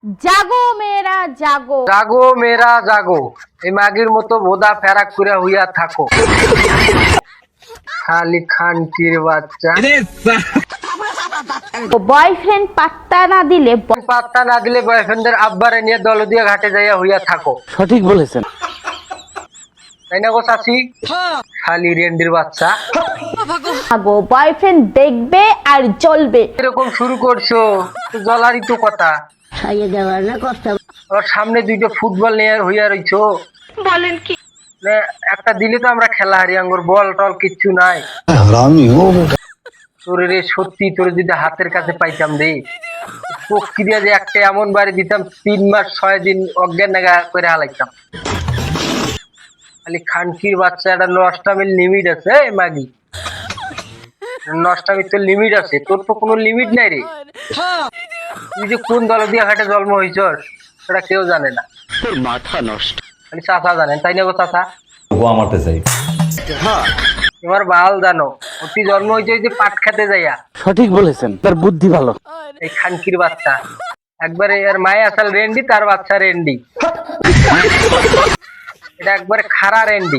জাগো মেয়েরা জাগো, জাগো মেরা জাগো, এই মাগির মতো বোদা ফেরাক করে হইয়া থাকো। খালি খানকির বাচ্চা। বয়ফ্রেন্ড পাত্তা না দিলে পাত্তা না দিলে বয়ফ্রেন্ডের আব্বারে নিয়ে দলদিয়া ঘাটে যাইয়া হইয়া থাকো। সঠিক বলেছেন। তাই না গো চাচি? খালি রেন্ডির বাচ্চা। জাগো, বয়ফ্রেন্ড দেখবে আর জ্বলবে। এরকম শুরু করছো, তো জ্বলারই তো কথা। ওর সামনে দুইটা ফুটবল নিয়ে হইয়া রইছো। বলেন কি? একটা দিলে তো আমরা খেলা হারি, আঙ্গুর বল টল কিচ্ছু নাই। তোর রে সত্যি তোর যদি হাতের কাছে পাইতাম রে, প্রক্রিয়া যে একটা এমন বাড়ি দিতাম 3 মাস 6 দিন অজ্ঞান নাগা করে হালাইতাম। খালি খানকির বাচ্চা, একটা নষ্টামির লিমিট আছে মাগি। নষ্টামির তো লিমিট আছে, তোর তো কোনো লিমিট নাই রে। তুই যে কোন দলদিয়া ঘাটে জন্ম হইছস সেটা কেউ জানে না, তোর মাথা নষ্ট। খালি চাচা জানেন। তাই না গো চাচা? গোয়া মারতে চাই। তোমার বাল জানো, তুই জন্ম হয়েছে যে পাট খেতে যাইয়া। সঠিক বলেছেন, তার বুদ্ধি ভালো। এই খানকির বাচ্চা একবারে, এর মায়ে আসল রেন্ডি, তার বাচ্চা রেন্ডি। এটা একবারে খারা রেন্ডি।